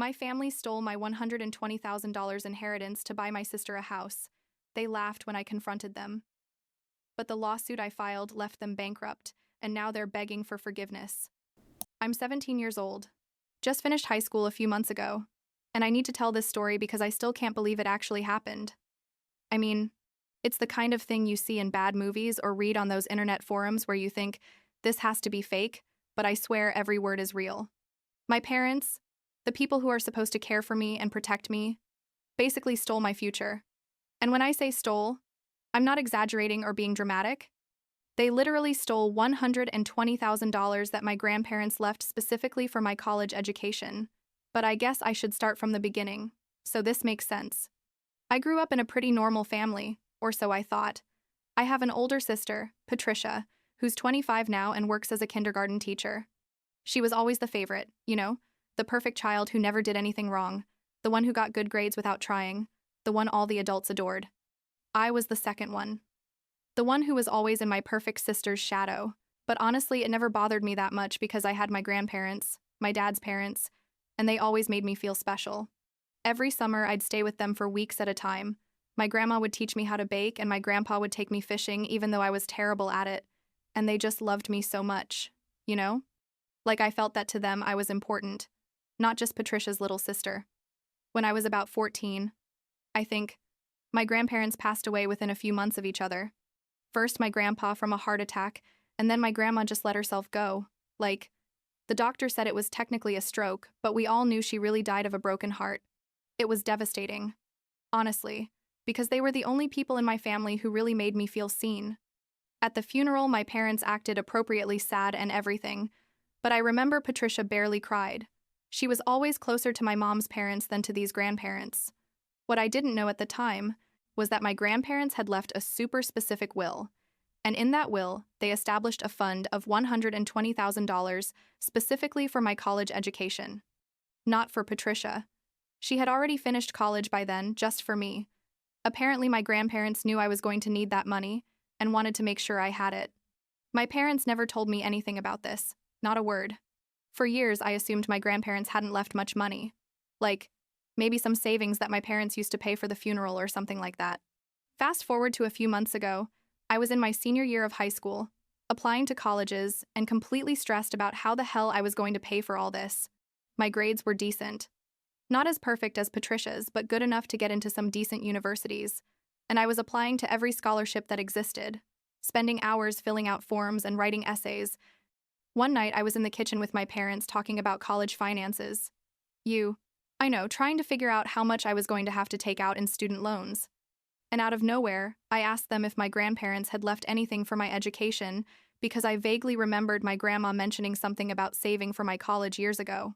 My family stole my $120,000 inheritance to buy my sister a house. They laughed when I confronted them. But the lawsuit I filed left them bankrupt, and now they're begging for forgiveness. I'm 17 years old. Just finished high school a few months ago. And I need to tell this story because I still can't believe it actually happened. I mean, it's the kind of thing you see in bad movies or read on those internet forums where you think, this has to be fake, but I swear every word is real. My parents, the people who are supposed to care for me and protect me, basically stole my future. And when I say stole, I'm not exaggerating or being dramatic. They literally stole $120,000 that my grandparents left specifically for my college education. But I guess I should start from the beginning, so this makes sense. I grew up in a pretty normal family, or so I thought. I have an older sister, Patricia, who's 25 now and works as a kindergarten teacher. She was always the favorite, the perfect child who never did anything wrong, the one who got good grades without trying, the one all the adults adored. I was the second one. The one who was always in my perfect sister's shadow. But honestly, it never bothered me that much because I had my grandparents, my dad's parents, and they always made me feel special. Every summer, I'd stay with them for weeks at a time. My grandma would teach me how to bake, and my grandpa would take me fishing even though I was terrible at it. And they just loved me so much, Like I felt that to them I was important, not just Patricia's little sister. When I was about 14, I think, my grandparents passed away within a few months of each other. First my grandpa from a heart attack, and then my grandma just let herself go. The doctor said it was technically a stroke, but we all knew she really died of a broken heart. It was devastating. Honestly, because they were the only people in my family who really made me feel seen. At the funeral, my parents acted appropriately sad and everything, but I remember Patricia barely cried. She was always closer to my mom's parents than to these grandparents. What I didn't know at the time was that my grandparents had left a super specific will, and in that will, they established a fund of $120,000 specifically for my college education. Not for Patricia. She had already finished college by then, just for me. Apparently, my grandparents knew I was going to need that money and wanted to make sure I had it. My parents never told me anything about this, not a word. For years, I assumed my grandparents hadn't left much money. Maybe some savings that my parents used to pay for the funeral or something like that. Fast forward to a few months ago, I was in my senior year of high school, applying to colleges, and completely stressed about how the hell I was going to pay for all this. My grades were decent. Not as perfect as Patricia's, but good enough to get into some decent universities. And I was applying to every scholarship that existed, spending hours filling out forms and writing essays. One night, I was in the kitchen with my parents talking about college finances. I know, trying to figure out how much I was going to have to take out in student loans. And out of nowhere, I asked them if my grandparents had left anything for my education because I vaguely remembered my grandma mentioning something about saving for my college years ago.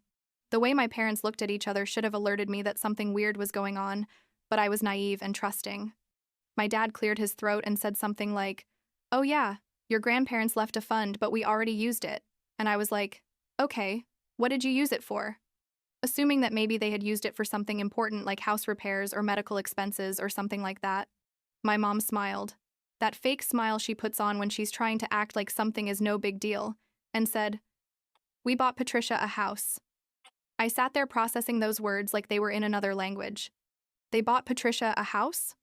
The way my parents looked at each other should have alerted me that something weird was going on, but I was naive and trusting. My dad cleared his throat and said something like, "Oh yeah, your grandparents left a fund, but we already used it." And I was like, "Okay, what did you use it for?" Assuming that maybe they had used it for something important like house repairs or medical expenses or something like that. My mom smiled, that fake smile she puts on when she's trying to act like something is no big deal, and said, "We bought Patricia a house." I sat there processing those words like they were in another language. They bought Patricia a house?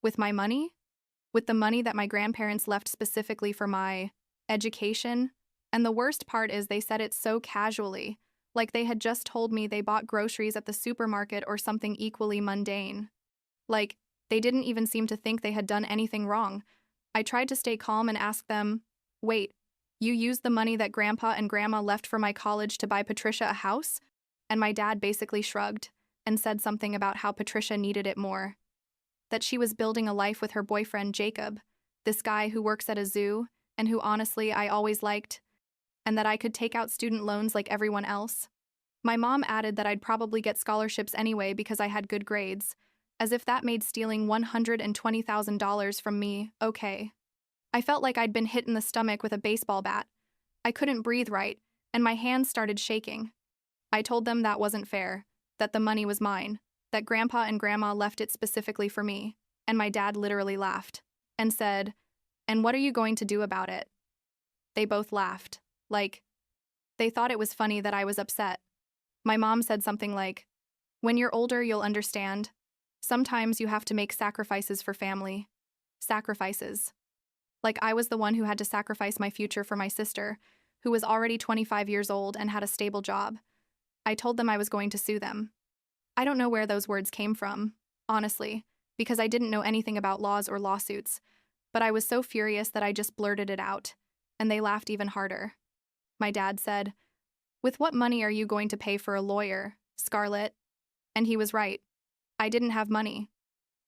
With my money? With the money that my grandparents left specifically for my education? And the worst part is they said it so casually, like they had just told me they bought groceries at the supermarket or something equally mundane. They didn't even seem to think they had done anything wrong. I tried to stay calm and ask them, "Wait, you used the money that Grandpa and Grandma left for my college to buy Patricia a house?" And my dad basically shrugged and said something about how Patricia needed it more. That she was building a life with her boyfriend, Jacob, this guy who works at a zoo and who honestly I always liked, and that I could take out student loans like everyone else. My mom added that I'd probably get scholarships anyway because I had good grades, as if that made stealing $120,000 from me okay. I felt like I'd been hit in the stomach with a baseball bat. I couldn't breathe right, and my hands started shaking. I told them that wasn't fair, that the money was mine, that Grandpa and Grandma left it specifically for me, and my dad literally laughed and said, "And what are you going to do about it?" They both laughed. They thought it was funny that I was upset. My mom said something like, When you're older, you'll understand. Sometimes you have to make sacrifices for family. Sacrifices. Like I was the one who had to sacrifice my future for my sister, who was already 25 years old and had a stable job. I told them I was going to sue them. I don't know where those words came from, honestly, because I didn't know anything about laws or lawsuits, but I was so furious that I just blurted it out, and they laughed even harder. My dad said, "With what money are you going to pay for a lawyer, Scarlett?" And he was right. I didn't have money.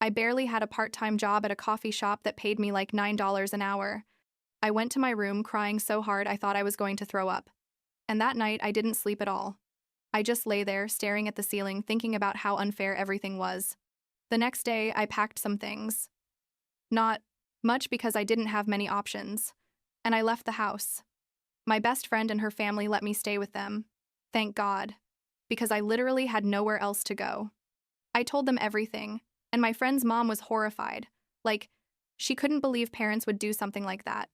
I barely had a part-time job at a coffee shop that paid me like $9 an hour. I went to my room crying so hard I thought I was going to throw up. And that night, I didn't sleep at all. I just lay there, staring at the ceiling, thinking about how unfair everything was. The next day, I packed some things. Not much because I didn't have many options. And I left the house. My best friend and her family let me stay with them. Thank God. Because I literally had nowhere else to go. I told them everything, and my friend's mom was horrified. Like, she couldn't believe parents would do something like that.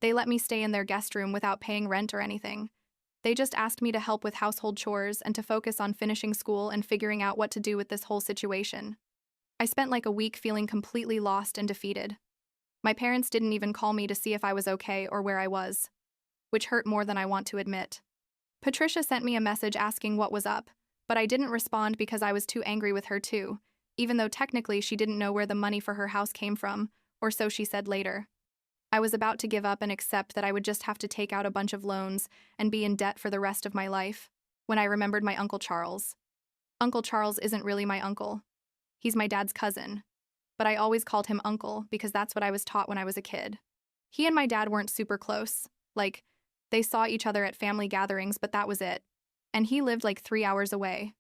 They let me stay in their guest room without paying rent or anything. They just asked me to help with household chores and to focus on finishing school and figuring out what to do with this whole situation. I spent like a week feeling completely lost and defeated. My parents didn't even call me to see if I was okay or where I was, which hurt more than I want to admit. Patricia sent me a message asking what was up, but I didn't respond because I was too angry with her too, even though technically she didn't know where the money for her house came from, or so she said later. I was about to give up and accept that I would just have to take out a bunch of loans and be in debt for the rest of my life, when I remembered my Uncle Charles. Uncle Charles isn't really my uncle. He's my dad's cousin, but I always called him Uncle because that's what I was taught when I was a kid. He and my dad weren't super close. Like, they saw each other at family gatherings, but that was it. And he lived like 3 hours away.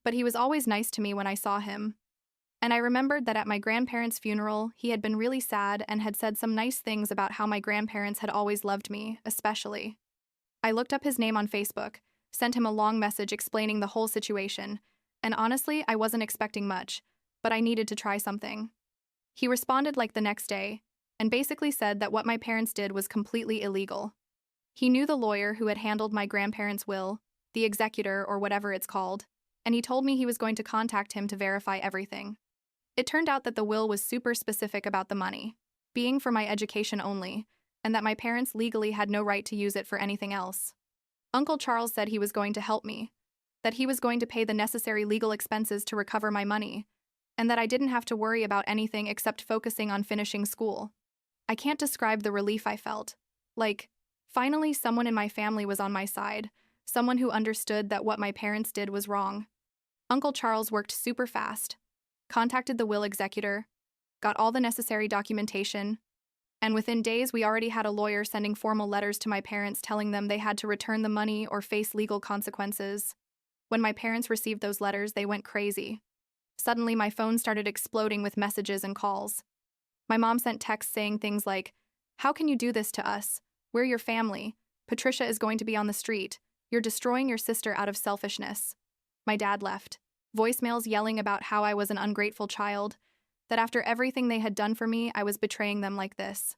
But he was always nice to me when I saw him. And I remembered that at my grandparents' funeral, he had been really sad and had said some nice things about how my grandparents had always loved me, especially. I looked up his name on Facebook, sent him a long message explaining the whole situation, and honestly, I wasn't expecting much, but I needed to try something. He responded like the next day, and basically said that what my parents did was completely illegal. He knew the lawyer who had handled my grandparents' will, the executor or whatever it's called, and he told me he was going to contact him to verify everything. It turned out that the will was super specific about the money, being for my education only, and that my parents legally had no right to use it for anything else. Uncle Charles said he was going to help me, that he was going to pay the necessary legal expenses to recover my money, and that I didn't have to worry about anything except focusing on finishing school. I can't describe the relief I felt. Like, finally someone in my family was on my side, someone who understood that what my parents did was wrong. Uncle Charles worked super fast, contacted the will executor, got all the necessary documentation, and within days we already had a lawyer sending formal letters to my parents telling them they had to return the money or face legal consequences. When my parents received those letters, they went crazy. Suddenly my phone started exploding with messages and calls. My mom sent texts saying things like, "How can you do this to us? We're your family. Patricia is going to be on the street. You're destroying your sister out of selfishness." My dad left. Voicemails yelling about how I was an ungrateful child, that after everything they had done for me, I was betraying them like this.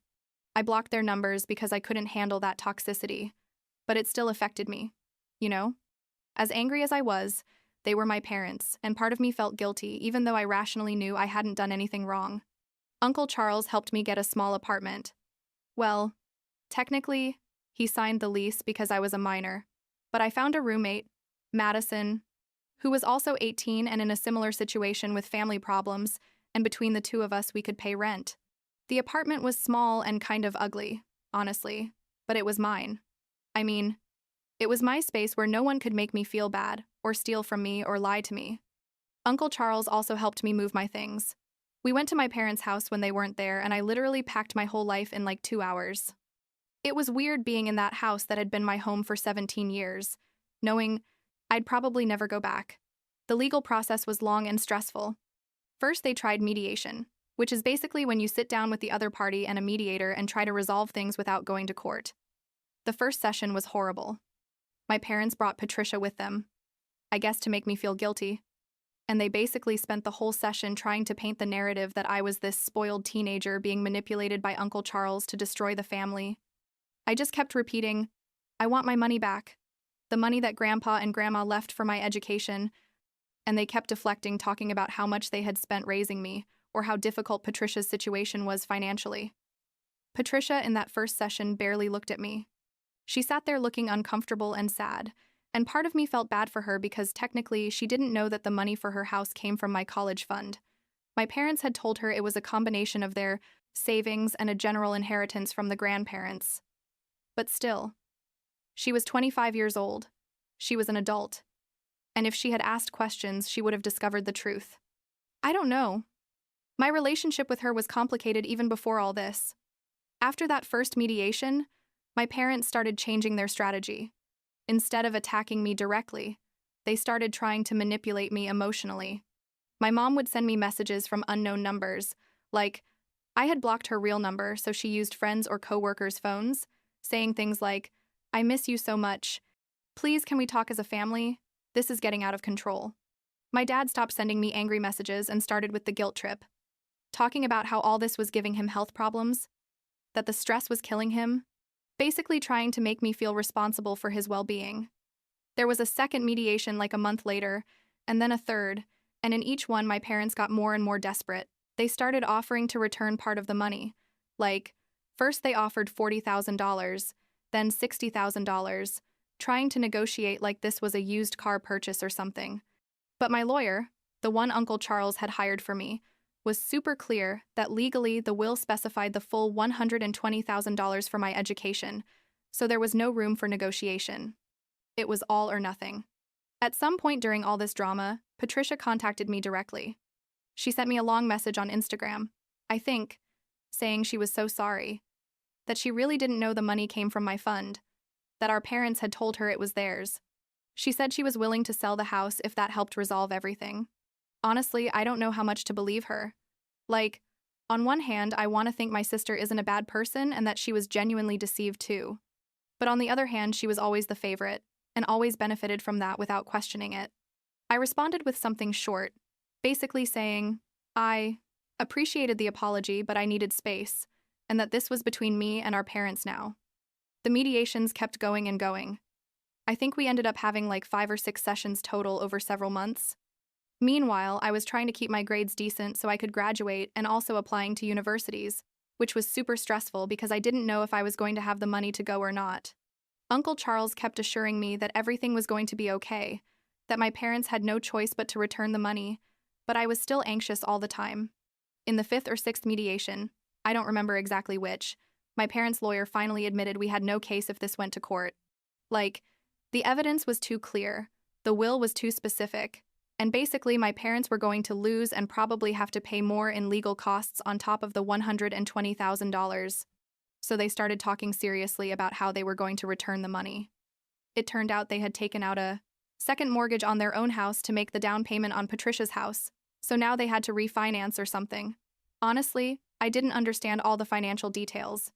I blocked their numbers because I couldn't handle that toxicity, but it still affected me, you know? As angry as I was, they were my parents, and part of me felt guilty even though I rationally knew I hadn't done anything wrong. Uncle Charles helped me get a small apartment. Well, technically, he signed the lease because I was a minor, but I found a roommate, Madison, who was also 18 and in a similar situation with family problems, and between the two of us we could pay rent. The apartment was small and kind of ugly, honestly, but it was mine. I mean, it was my space where no one could make me feel bad, or steal from me, or lie to me. Uncle Charles also helped me move my things. We went to my parents' house when they weren't there, and I literally packed my whole life in like 2 hours. It was weird being in that house that had been my home for 17 years, knowing I'd probably never go back. The legal process was long and stressful. First, they tried mediation, which is basically when you sit down with the other party and a mediator and try to resolve things without going to court. The first session was horrible. My parents brought Patricia with them, I guess to make me feel guilty, and they basically spent the whole session trying to paint the narrative that I was this spoiled teenager being manipulated by Uncle Charles to destroy the family. I just kept repeating, "I want my money back. The money that Grandpa and Grandma left for my education. and they kept deflecting, talking about how much they had spent raising me or how difficult Patricia's situation was financially. Patricia, in that first session, barely looked at me. She sat there looking uncomfortable and sad, and part of me felt bad for her because technically she didn't know that the money for her house came from my college fund. My parents had told her it was a combination of their savings and a general inheritance from the grandparents. But still, she was 25 years old. She was an adult. And if she had asked questions, she would have discovered the truth. I don't know. My relationship with her was complicated even before all this. After that first mediation, my parents started changing their strategy. Instead of attacking me directly, they started trying to manipulate me emotionally. My mom would send me messages from unknown numbers, like, I had blocked her real number, so she used friends' or coworkers' phones, saying things like, I miss you so much. Please, can we talk as a family? This is getting out of control. My dad stopped sending me angry messages and started with the guilt trip, talking about how all this was giving him health problems, that the stress was killing him, basically trying to make me feel responsible for his well-being. There was a second mediation like a month later, and then a third, and in each one my parents got more and more desperate. They started offering to return part of the money. Like, first they offered $40,000, then $60,000, trying to negotiate like this was a used car purchase or something. But my lawyer, the one Uncle Charles had hired for me, was super clear that legally the will specified the full $120,000 for my education, so there was no room for negotiation. It was all or nothing. At some point during all this drama, Patricia contacted me directly. She sent me a long message on Instagram, I think, saying she was so sorry, that she really didn't know the money came from my fund, that our parents had told her it was theirs. She said she was willing to sell the house if that helped resolve everything. Honestly, I don't know how much to believe her. Like, on one hand, I want to think my sister isn't a bad person and that she was genuinely deceived too. But on the other hand, she was always the favorite, and always benefited from that without questioning it. I responded with something short, basically saying, I appreciated the apology, but I needed space, and that this was between me and our parents now. The mediations kept going and going. I think we ended up having like 5 or 6 sessions total over several months. Meanwhile, I was trying to keep my grades decent so I could graduate and also applying to universities, which was super stressful because I didn't know if I was going to have the money to go or not. Uncle Charles kept assuring me that everything was going to be okay, that my parents had no choice but to return the money, but I was still anxious all the time. In the 5th or 6th mediation, I don't remember exactly which, my parents' lawyer finally admitted we had no case if this went to court. Like, the evidence was too clear, the will was too specific, and basically my parents were going to lose and probably have to pay more in legal costs on top of the $120,000. So they started talking seriously about how they were going to return the money. It turned out they had taken out a second mortgage on their own house to make the down payment on Patricia's house, so now they had to refinance or something. Honestly, I didn't understand all the financial details,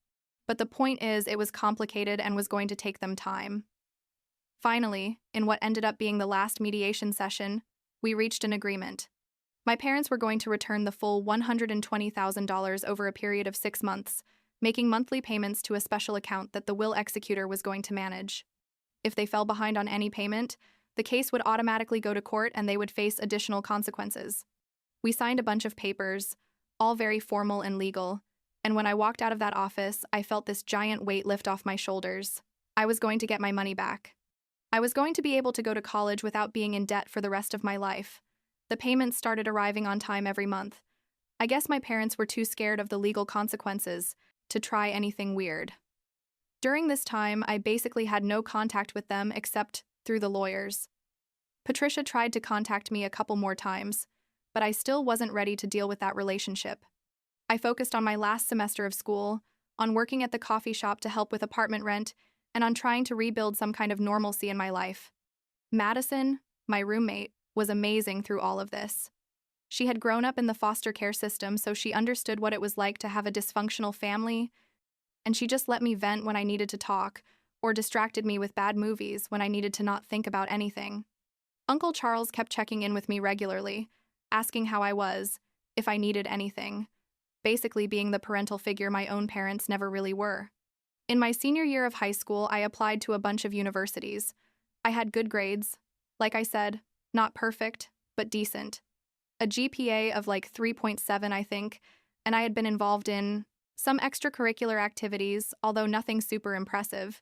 but the point is it was complicated and was going to take them time. Finally, in what ended up being the last mediation session, we reached an agreement. My parents were going to return the full $120,000 over a period of 6 months, making monthly payments to a special account that the will executor was going to manage. If they fell behind on any payment, the case would automatically go to court and they would face additional consequences. We signed a bunch of papers, all very formal and legal, and when I walked out of that office, I felt this giant weight lift off my shoulders. I was going to get my money back. I was going to be able to go to college without being in debt for the rest of my life. The payments started arriving on time every month. I guess my parents were too scared of the legal consequences to try anything weird. During this time, I basically had no contact with them except through the lawyers. Patricia tried to contact me a couple more times, but I still wasn't ready to deal with that relationship. I focused on my last semester of school, on working at the coffee shop to help with apartment rent, and on trying to rebuild some kind of normalcy in my life. Madison, my roommate, was amazing through all of this. She had grown up in the foster care system, so she understood what it was like to have a dysfunctional family, and she just let me vent when I needed to talk, or distracted me with bad movies when I needed to not think about anything. Uncle Charles kept checking in with me regularly, asking how I was, if I needed anything, basically being the parental figure my own parents never really were. In my senior year of high school, I applied to a bunch of universities. I had good grades. Like I said, not perfect, but decent. A GPA of like 3.7, I think, and I had been involved in some extracurricular activities, although nothing super impressive.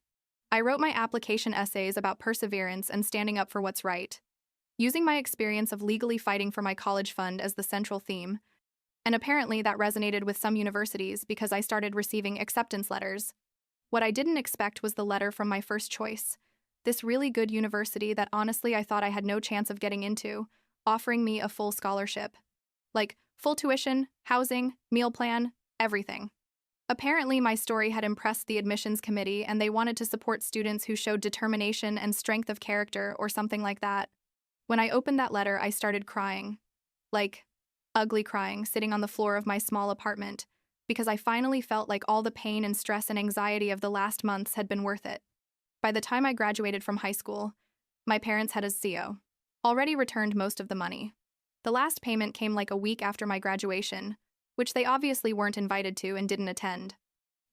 I wrote my application essays about perseverance and standing up for what's right, using my experience of legally fighting for my college fund as the central theme. And apparently that resonated with some universities because I started receiving acceptance letters. What I didn't expect was the letter from my first choice, this really good university that honestly I thought I had no chance of getting into, offering me a full scholarship. Like, full tuition, housing, meal plan, everything. Apparently, my story had impressed the admissions committee and they wanted to support students who showed determination and strength of character or something like that. When I opened that letter, I started crying. Like, ugly crying, sitting on the floor of my small apartment, because I finally felt like all the pain and stress and anxiety of the last months had been worth it. By the time I graduated from high school, my parents had, as CEO, already returned most of the money. The last payment came like a week after my graduation, which they obviously weren't invited to and didn't attend.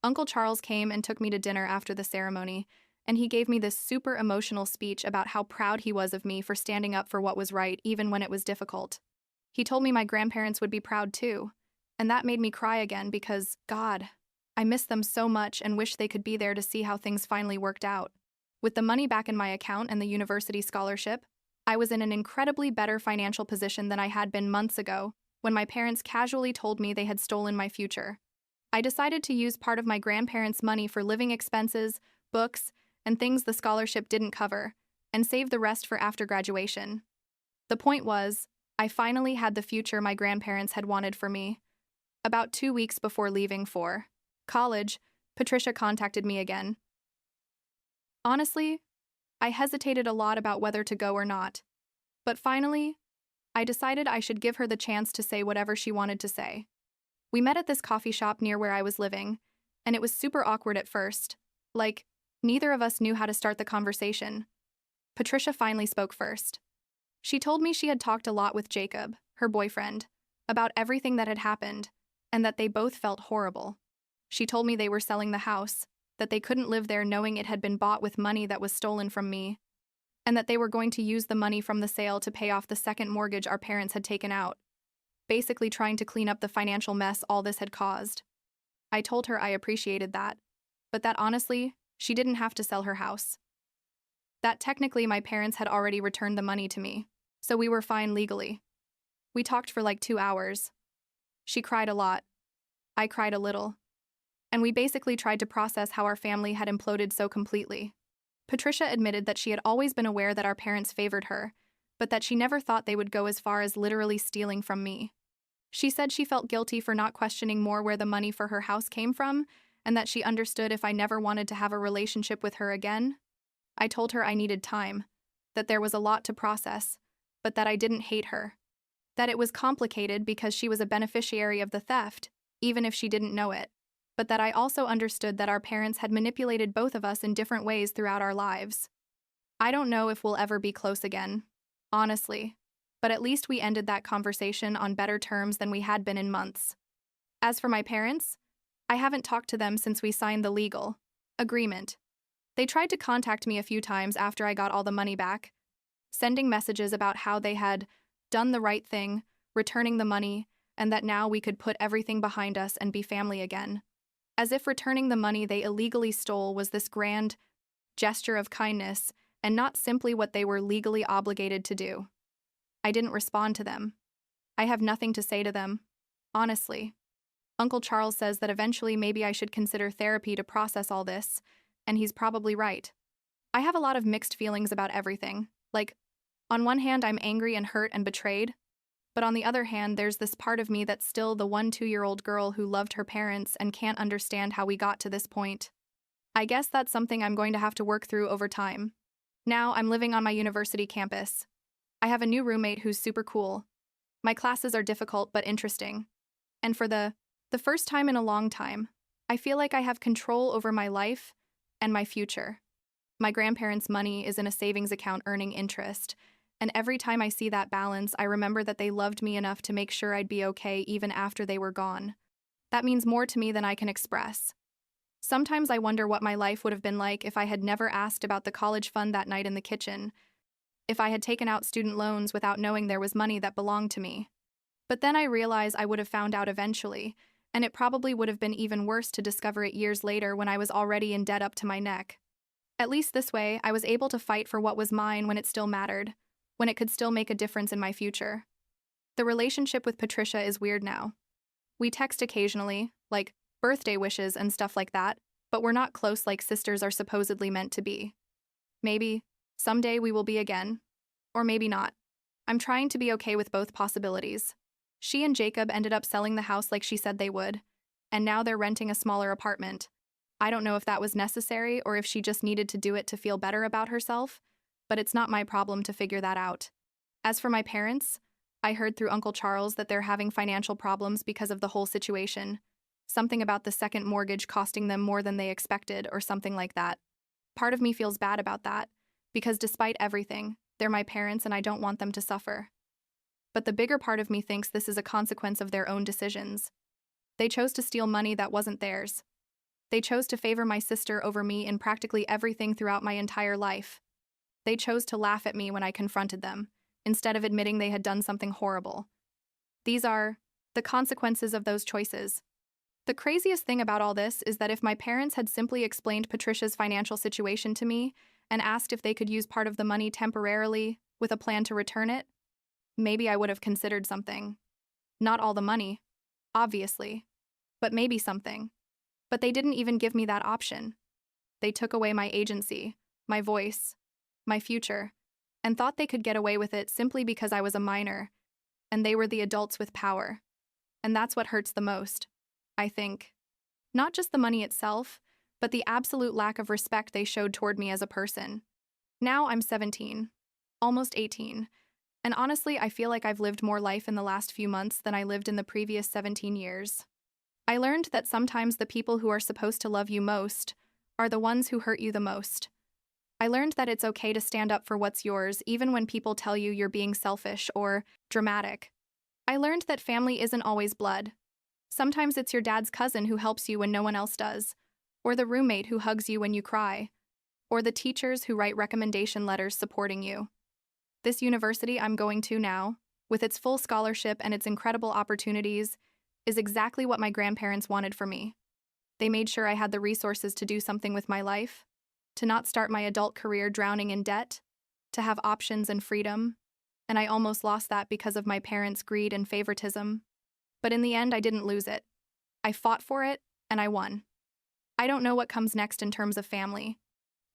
Uncle Charles came and took me to dinner after the ceremony, and he gave me this super emotional speech about how proud he was of me for standing up for what was right even when it was difficult. He told me my grandparents would be proud too, and that made me cry again because, God, I miss them so much and wish they could be there to see how things finally worked out. With the money back in my account and the university scholarship, I was in an incredibly better financial position than I had been months ago when my parents casually told me they had stolen my future. I decided to use part of my grandparents' money for living expenses, books, and things the scholarship didn't cover, and save the rest for after graduation. The point was, I finally had the future my grandparents had wanted for me. About 2 weeks before leaving for college, Patricia contacted me again. Honestly, I hesitated a lot about whether to go or not. But finally, I decided I should give her the chance to say whatever she wanted to say. We met at this coffee shop near where I was living, and it was super awkward at first. Like, neither of us knew how to start the conversation. Patricia finally spoke first. She told me she had talked a lot with Jacob, her boyfriend, about everything that had happened, and that they both felt horrible. She told me they were selling the house, that they couldn't live there knowing it had been bought with money that was stolen from me, and that they were going to use the money from the sale to pay off the second mortgage our parents had taken out, basically trying to clean up the financial mess all this had caused. I told her I appreciated that, but that honestly, she didn't have to sell her house. That technically my parents had already returned the money to me, so we were fine legally. We talked for like 2 hours. She cried a lot. I cried a little. And we basically tried to process how our family had imploded so completely. Patricia admitted that she had always been aware that our parents favored her, but that she never thought they would go as far as literally stealing from me. She said she felt guilty for not questioning more where the money for her house came from, and that she understood if I never wanted to have a relationship with her again. I told her I needed time, that there was a lot to process, but that I didn't hate her. That it was complicated because she was a beneficiary of the theft, even if she didn't know it. But that I also understood that our parents had manipulated both of us in different ways throughout our lives. I don't know if we'll ever be close again, honestly, but at least we ended that conversation on better terms than we had been in months. As for my parents, I haven't talked to them since we signed the legal agreement. They tried to contact me a few times after I got all the money back, sending messages about how they had done the right thing, returning the money, and that now we could put everything behind us and be family again. As if returning the money they illegally stole was this grand gesture of kindness and not simply what they were legally obligated to do. I didn't respond to them. I have nothing to say to them, honestly. Uncle Charles says that eventually maybe I should consider therapy to process all this, and he's probably right. I have a lot of mixed feelings about everything. Like, on one hand, I'm angry and hurt and betrayed, but on the other hand, there's this part of me that's still the 2-year-old girl who loved her parents and can't understand how we got to this point. I guess that's something I'm going to have to work through over time. Now I'm living on my university campus. I have a new roommate who's super cool. My classes are difficult but interesting. And for the first time in a long time, I feel like I have control over my life and my future. My grandparents' money is in a savings account earning interest, and every time I see that balance, I remember that they loved me enough to make sure I'd be okay even after they were gone. That means more to me than I can express. Sometimes I wonder what my life would have been like if I had never asked about the college fund that night in the kitchen, if I had taken out student loans without knowing there was money that belonged to me. But then I realized I would have found out eventually, and it probably would have been even worse to discover it years later when I was already in debt up to my neck. At least this way, I was able to fight for what was mine when it still mattered, when it could still make a difference in my future. The relationship with Patricia is weird now. We text occasionally, like birthday wishes and stuff like that, but we're not close like sisters are supposedly meant to be. Maybe, someday we will be again. Or maybe not. I'm trying to be okay with both possibilities. She and Jacob ended up selling the house like she said they would, and now they're renting a smaller apartment. I don't know if that was necessary or if she just needed to do it to feel better about herself, but it's not my problem to figure that out. As for my parents, I heard through Uncle Charles that they're having financial problems because of the whole situation. Something about the second mortgage costing them more than they expected or something like that. Part of me feels bad about that, because despite everything, they're my parents and I don't want them to suffer. But the bigger part of me thinks this is a consequence of their own decisions. They chose to steal money that wasn't theirs. They chose to favor my sister over me in practically everything throughout my entire life. They chose to laugh at me when I confronted them, instead of admitting they had done something horrible. These are the consequences of those choices. The craziest thing about all this is that if my parents had simply explained Patricia's financial situation to me and asked if they could use part of the money temporarily with a plan to return it, maybe I would have considered something. Not all the money, obviously, but maybe something. But they didn't even give me that option. They took away my agency, my voice, my future, and thought they could get away with it simply because I was a minor, and they were the adults with power. And that's what hurts the most, I think. Not just the money itself, but the absolute lack of respect they showed toward me as a person. Now I'm 17, almost 18, and honestly, I feel like I've lived more life in the last few months than I lived in the previous 17 years. I learned that sometimes the people who are supposed to love you most are the ones who hurt you the most. I learned that it's okay to stand up for what's yours even when people tell you you're being selfish or dramatic. I learned that family isn't always blood. Sometimes it's your dad's cousin who helps you when no one else does, or the roommate who hugs you when you cry, or the teachers who write recommendation letters supporting you. This university I'm going to now, with its full scholarship and its incredible opportunities, is exactly what my grandparents wanted for me. They made sure I had the resources to do something with my life, to not start my adult career drowning in debt, to have options and freedom, and I almost lost that because of my parents' greed and favoritism. But in the end, I didn't lose it. I fought for it, and I won. I don't know what comes next in terms of family.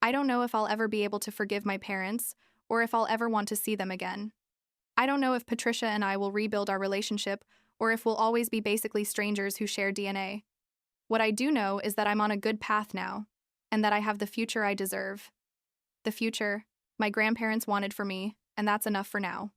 I don't know if I'll ever be able to forgive my parents, or if I'll ever want to see them again. I don't know if Patricia and I will rebuild our relationship, or if we'll always be basically strangers who share DNA. What I do know is that I'm on a good path now, and that I have the future I deserve. The future my grandparents wanted for me, and that's enough for now.